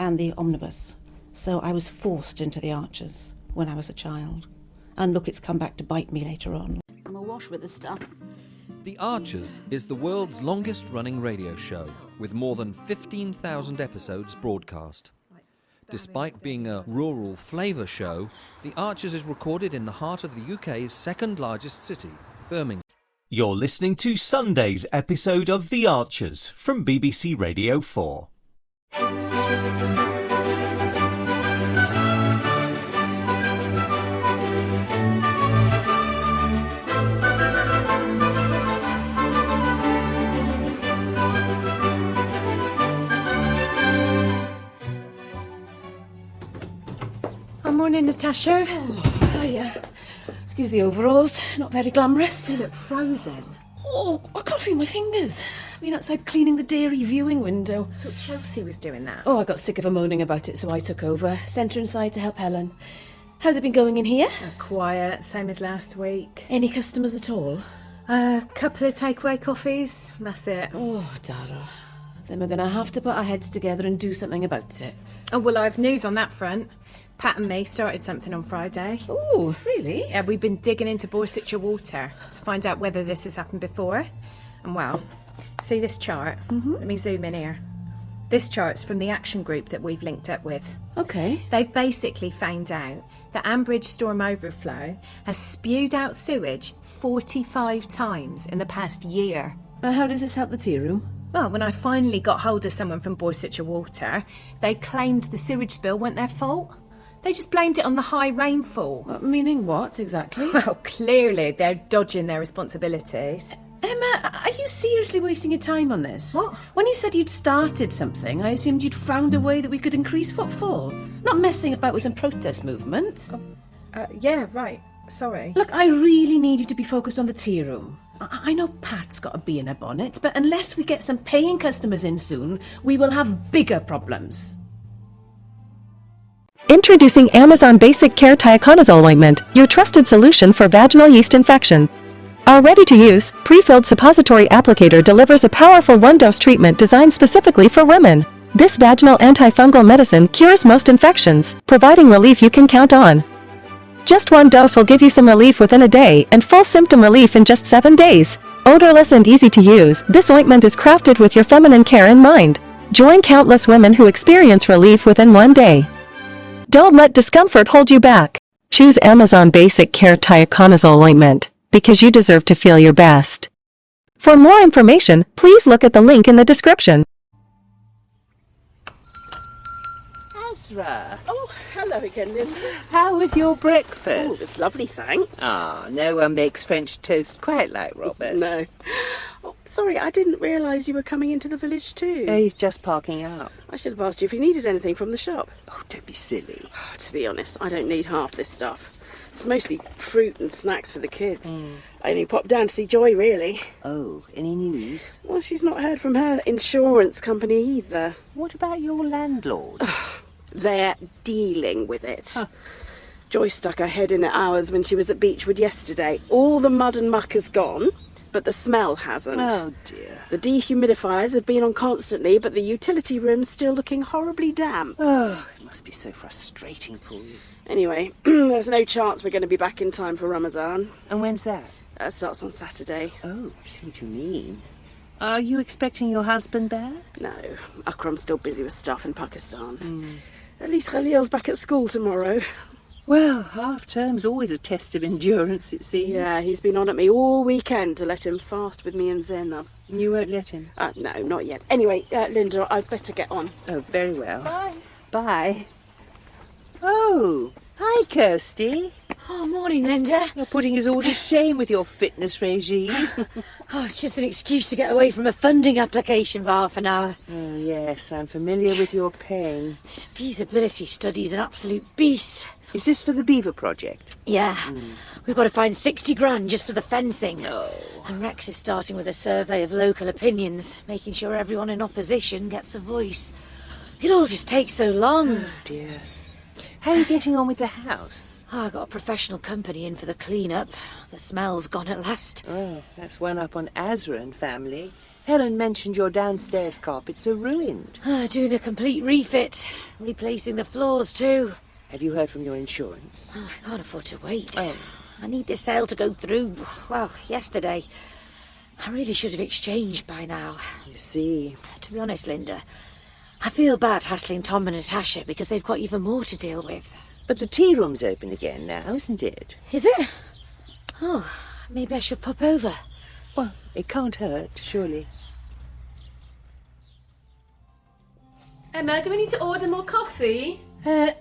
and the omnibus. So I was forced into the Archers when I was a child. And look, it's come back to bite me later on. I'm awash with the stuff. The Archers is the world's longest-running radio show, with more than 15,000 episodes broadcast. Despite being a rural flavour show, The Archers is recorded in the heart of the UK's second-largest city, Birmingham. You're listening to Sunday's episode of The Archers from BBC Radio 4. Morning, Natasha. Oh, hiya. Excuse the overalls, not very glamorous. You look frozen. Oh, I can't feel my fingers. I've been outside cleaning the dairy viewing window. I thought Chelsea was doing that. Oh, I got sick of her moaning about it, so I took over. Sent her inside to help Helen. How's it been going in here? Quiet, same as last week. Any customers at all? A couple of takeaway coffees, that's it. Oh, Dara. Then we're going to have to put our heads together and do something about it. Oh, well, I've news on that front. Pat and me started something on Friday. Oh, really? Yeah, we've been digging into Borsetshire water to find out whether this has happened before. And well, see this chart? Let me zoom in here. This chart's from the action group that we've linked up with. Okay. They've basically found out that Ambridge storm overflow has spewed out sewage 45 times in the past year. How does this help the Tearoom? Well, when I finally got hold of someone from Borsetshire Water, they claimed the sewage spill weren't their fault. They just blamed it on the high rainfall. Meaning what, exactly? Well, clearly they're dodging their responsibilities. Emma, are you seriously wasting your time on this? What? When you said you'd started something, I assumed you'd found a way that we could increase footfall. Not messing about with some protest movements. Yeah, right. Sorry. Look, I really need you to be focused on the Tearoom. I know Pat's got a bee in her bonnet, but unless we get some paying customers in soon, we will have bigger problems. Introducing Amazon Basic Care Teaconazole Ointment, your trusted solution for vaginal yeast infection. Our ready-to-use, pre-filled suppository applicator delivers a powerful one-dose treatment designed specifically for women. This vaginal antifungal medicine cures most infections, providing relief you can count on. Just one dose will give you some relief within a day and full symptom relief in just 7 days. Odorless and easy to use, this ointment is crafted with your feminine care in mind. Join countless women who experience relief within 1 day. Don't let discomfort hold you back. Choose Amazon Basic Care Teaconazole Ointment, because you deserve to feel your best. For more information, please look at the link in the description. Azra. Oh, hello again, Lynda. How was your breakfast? Oh, it was lovely, thanks. Ah, no one makes French toast quite like Robert. No. Oh, sorry, I didn't realise you were coming into the village too. He's just parking up. I should have asked you if you needed anything from the shop. Oh, don't be silly. To be honest, I don't need half this stuff. It's mostly fruit and snacks for the kids. I only popped down to see Joy, really. Oh, any news? Well, she's not heard from her insurance company either. What about your landlord? They're dealing with it. Joy stuck her head in at ours when she was at Beechwood yesterday. All the mud and muck has gone, but the smell hasn't. Oh, dear. The dehumidifiers have been on constantly, but the utility room's still looking horribly damp. Oh, it must be so frustrating for you. Anyway, there's no chance we're going to be back in time for Ramadan. And when's that? Starts on Saturday. Oh, I see what you mean. Are you expecting your husband back? No, Akram's still busy with stuff in Pakistan. At least Khalil's back at school tomorrow. Well, half-term's always a test of endurance, it seems. Yeah, he's been on at me all weekend to let him fast with me and Zainab. You won't let him? No, not yet. Anyway, Lynda, I'd better get on. Oh, very well. Bye. Bye. Oh, hi, Kirsty. Oh, morning, Lynda. You're putting us all to shame with your fitness regime. Oh, it's just an excuse to get away from a funding application for half an hour. Oh, yes, I'm familiar with your pain. This feasibility study is an absolute beast. Is this for the Beaver Project? Yeah. We've got to find 60 grand just for the fencing. Oh. And Rex is starting with a survey of local opinions, making sure everyone in opposition gets a voice. It all just takes so long. Oh, dear. How are you getting on with the house? Oh, I got a professional company in for the clean-up. The smell's gone at last. Oh, that's one up on Azra and family. Helen mentioned your downstairs carpets are ruined. Doing a complete refit. Replacing the floors too. Have you heard from your insurance? I can't afford to wait. Oh. I need this sale to go through, well, yesterday. I really should have exchanged by now. You see. To be honest, Lynda, I feel bad hassling Tom and Natasha because they've got even more to deal with. But the tea room's open again now, isn't it? Is it? Oh, maybe I should pop over. Well, it can't hurt, surely. Emma, do we need to order more coffee?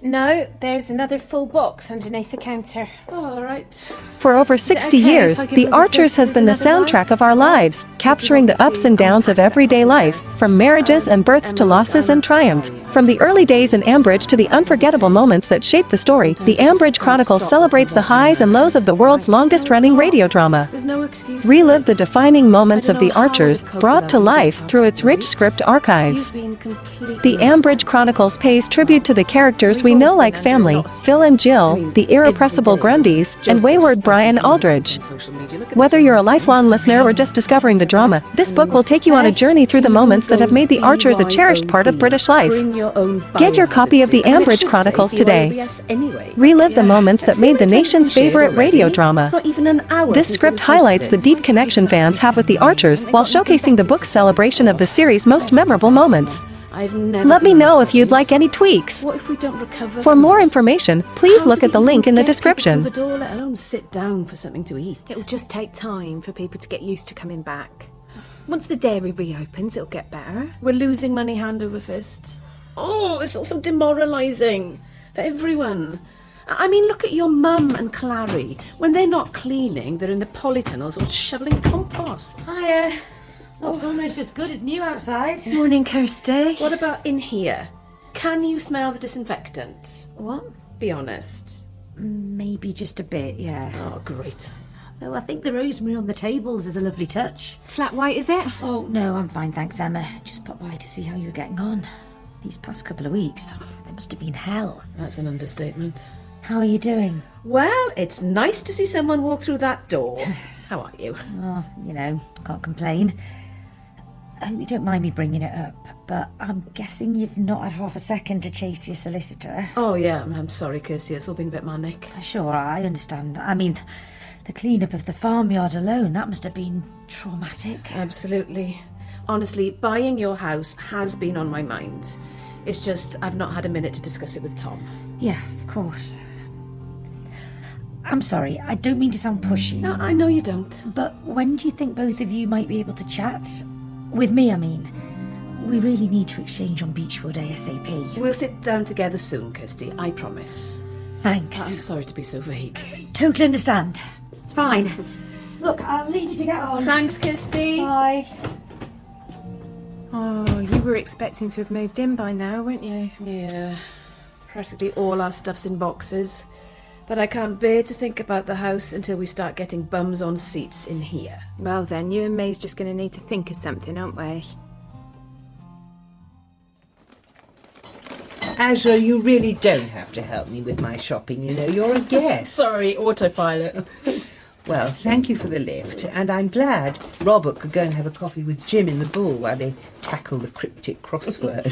No, there's another full box underneath the counter. Oh, all right. For over 60 okay years, if I give The her the Archers has services been the another soundtrack of our lives, capturing the ups and downs of everyday life, from marriages and births to losses and triumphs. From the early days in Ambridge to the unforgettable moments that shape the story, the Ambridge Chronicles celebrates the highs and lows of the world's longest-running radio drama. There's no excuse. Relive the defining moments of The Archers, brought to life through its rich script archives. The Ambridge Chronicles pays tribute to the characters we know like family, Phil and Jill, the irrepressible Grundys, and wayward Brian Aldridge. Whether you're a lifelong listener or just discovering the drama, this book will take you on a journey through the moments that have made The Archers a cherished part of British life. Get your copy of the Ambridge Chronicles today. Relive the moments that made the nation's favorite radio drama. This script highlights the deep connection fans have with The Archers while showcasing the book's celebration of the series' most memorable moments. Let me know if you'd like any tweaks. What if we don't recover? For more information, please look at the link in the description. The door, let alone sit down for something to eat. It'll just take time for people to get used to coming back. Once the dairy reopens, it'll get better. We're losing money hand over fist. Oh, it's also demoralising for everyone. I mean, look at your mum and Clary. When they're not cleaning, they're in the polytunnels or shoveling compost. Hiya. Looks almost as good as new outside. Morning, Kirsty. What about in here? Can you smell the disinfectant? What? Be honest. Maybe just a bit, yeah. Oh, great. Though I think the rosemary on the tables is a lovely touch. Flat white, is it? Oh, no, I'm fine, thanks, Emma. Just popped by to see how you were getting on. These past couple of weeks, they must have been hell. That's an understatement. How are you doing? Well, it's nice to see someone walk through that door. How are you? Oh, you know, can't complain. I hope you don't mind me bringing it up, but I'm guessing you've not had half a second to chase your solicitor. Oh, yeah, I'm sorry, Kirsty. It's all been a bit manic. Sure, I understand. I mean, the clean-up of the farmyard alone, that must have been traumatic. Absolutely. Honestly, buying your house has been on my mind. It's just I've not had a minute to discuss it with Tom. Yeah, of course. I'm sorry, I don't mean to sound pushy. No, I know you don't. But when do you think both of you might be able to chat? With me, I mean. We really need to exchange on Beechwood ASAP. We'll sit down together soon, Kirsty, I promise. Thanks. I'm sorry to be so vague. Totally understand. It's fine. Look, I'll leave you to get on. Thanks, Kirsty. Bye. Oh, you were expecting to have moved in by now, weren't you? Yeah, practically all our stuff's in boxes. But I can't bear to think about the house until we start getting bums on seats in here. Well then, you and May's just going to need to think of something, aren't we? Azra, you really don't have to help me with my shopping, you know. You're a guest. Sorry, autopilot. Well, thank you for the lift, and I'm glad Robert could go and have a coffee with Jim in the Bull while they tackle the cryptic crossword.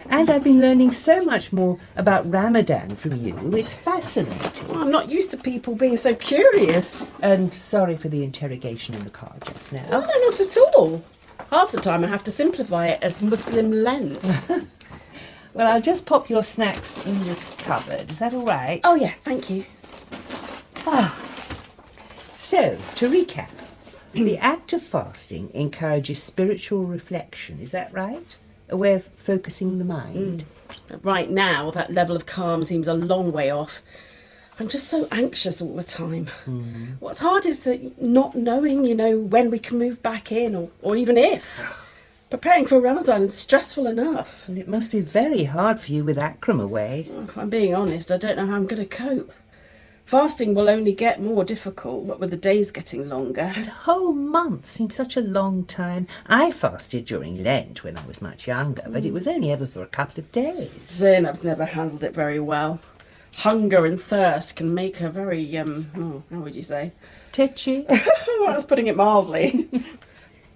And I've been learning so much more about Ramadan from you. It's fascinating. Well, I'm not used to people being so curious. And sorry for the interrogation in the car just now. No, not at all. Half the time I have to simplify it as Muslim Lent. Well, I'll just pop your snacks in this cupboard. Is that all right? Oh, yeah, thank you. So, to recap, the act of fasting encourages spiritual reflection. Is that right? A way of focusing the mind. Right now, that level of calm seems a long way off. I'm just so anxious all the time. What's hard is that not knowing, you know, when we can move back in or even if. Preparing for Ramadan is stressful enough. And it must be very hard for you with Akram away. Well, if I'm being honest, I don't know how I'm going to cope. Fasting will only get more difficult, what with the days getting longer. And a whole month seems such a long time. I fasted during Lent when I was much younger, but it was only ever for a couple of days. Zainab's never handled it very well. Hunger and thirst can make her very, how would you say? Tetchy. Well, I was putting it mildly.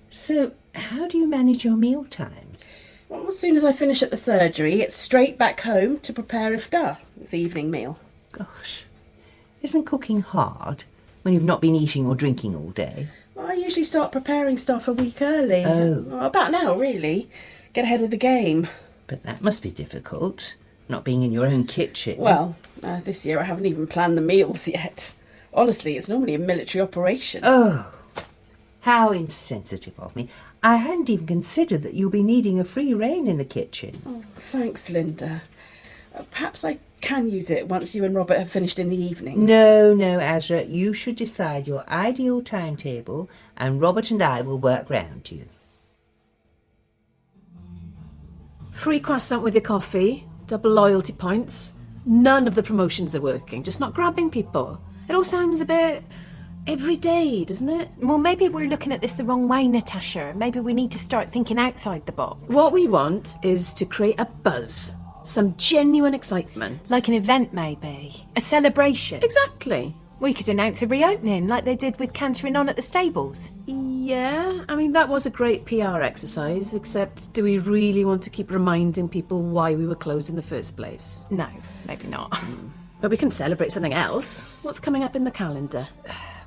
So, how do you manage your meal times? Well, as soon as I finish at the surgery, it's straight back home to prepare iftar, the evening meal. Gosh, isn't cooking hard when you've not been eating or drinking all day? Well, I usually start preparing stuff a week early. Oh. Well, about now, really. Get ahead of the game. But that must be difficult, not being in your own kitchen. Well, this year I haven't even planned the meals yet. Honestly, it's normally a military operation. Oh, how insensitive of me. I hadn't even considered that you'll be needing a free rein in the kitchen. Oh, thanks, Lynda. Perhaps I can use it once you and Robert have finished in the evening. No, Azra. You should decide your ideal timetable and Robert and I will work round you. Free croissant with your coffee, double loyalty points. None of the promotions are working, just not grabbing people. It all sounds a bit everyday, doesn't it? Well, maybe we're looking at this the wrong way, Natasha. Maybe we need to start thinking outside the box. What we want is to create a buzz, some genuine excitement. Like an event, maybe. A celebration. Exactly. We could announce a reopening, like they did with Cantering On at the stables. Yeah, I mean, that was a great PR exercise, except do we really want to keep reminding people why we were closed in the first place? No, maybe not. But we can celebrate something else. What's coming up in the calendar?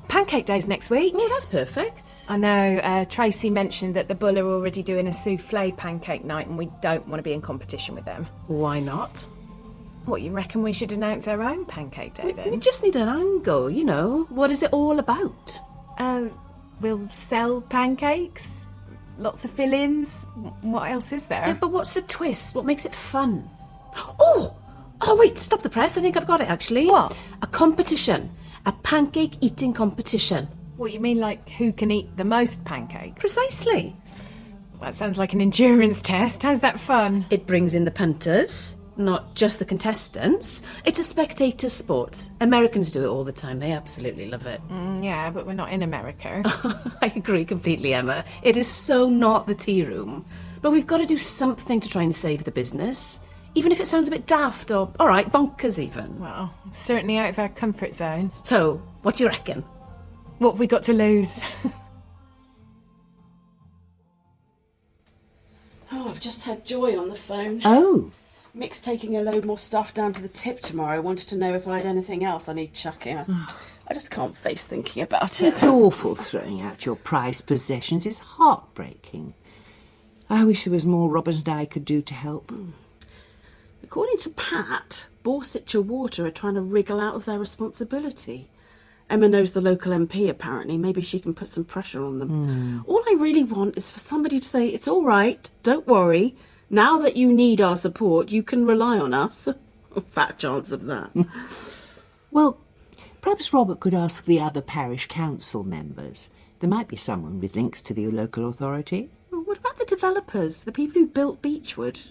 Pancake Day's next week. Oh, that's perfect. I know, Tracy mentioned that the Bull are already doing a souffle pancake night and we don't want to be in competition with them. Why not? What, you reckon we should announce our own Pancake Day then? We just need an angle, you know. What is it all about? We'll sell pancakes, lots of fill-ins. What else is there? Yeah, but what's the twist? What makes it fun? Oh, wait, stop the press. I think I've got it, actually. What? A competition. A pancake eating competition. What, you mean like who can eat the most pancakes? Precisely. That sounds like an endurance test. How's that fun? It brings in the punters, not just the contestants. It's a spectator sport. Americans do it all the time. They absolutely love it. Yeah, but we're not in America. I agree completely, Emma. It is so not the Tearoom. But we've got to do something to try and save the business. Even if it sounds a bit daft or, all right, bonkers even. Well, it's certainly out of our comfort zone. So, what do you reckon? What have we got to lose? Oh, I've just had Joy on the phone. Oh, Mick's taking a load more stuff down to the tip tomorrow. Wanted to know if I had anything else I need chucking. I just can't face thinking about it. it's awful throwing out your prized possessions. It's heartbreaking. I wish there was more Robert and I could do to help. According to Pat, Borsitcher Water are trying to wriggle out of their responsibility. Emma knows the local MP, apparently. Maybe she can put some pressure on them. All I really want is for somebody to say, it's all right, don't worry. Now that you need our support, you can rely on us. Fat chance of that. Well, perhaps Robert could ask the other parish council members. There might be someone with links to the local authority. Well, what about the developers, the people who built Beechwood?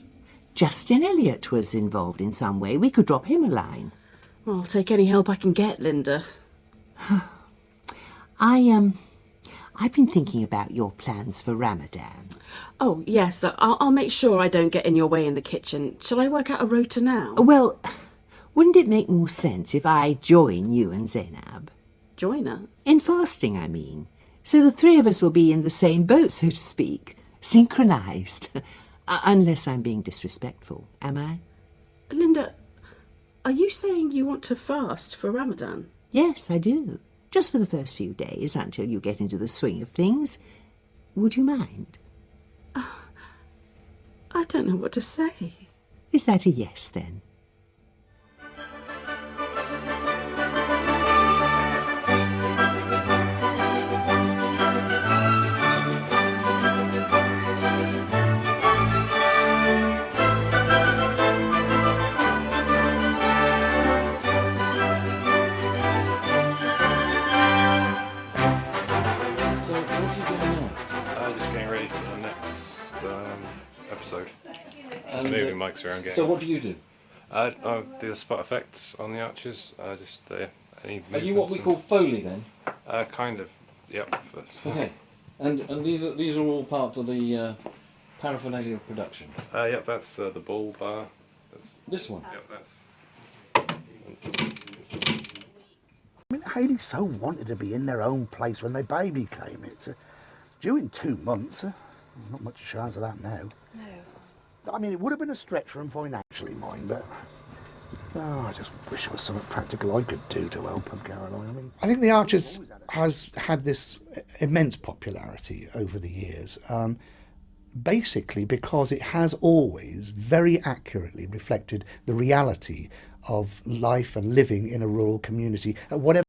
Justin Elliott was involved in some way. We could drop him a line. Well, I'll take any help I can get, Lynda. I've been thinking about your plans for Ramadan. Oh, yes, I'll make sure I don't get in your way in the kitchen. Shall I work out a rota now? Well, wouldn't it make more sense if I join you and Zainab? Join us? In fasting, I mean. So the three of us will be in the same boat, so to speak. Synchronised. Unless I'm being disrespectful, am I? Lynda, are you saying you want to fast for Ramadan? Yes, I do. Just for the first few days, until you get into the swing of things. Would you mind? I don't know what to say. Is that a yes, then? Just moving mics around. So what do you do? I do the spot effects on the arches. Just any movements. Are you what we call Foley then? Kind of. Yep. Okay. And these are all part of the paraphernalia of production. Yep. That's the bull bar. That's this one. Yep. That's. I mean, Hayley so wanted to be in their own place when their baby came. It's due in 2 months. Not much chance of that now. No. I mean, it would have been a stretch for them financially, mind, but I just wish there was something practical I could do to help them, Caroline. I mean, I think the Archers has had this immense popularity over the years, basically because it has always very accurately reflected the reality of life and living in a rural community at whatever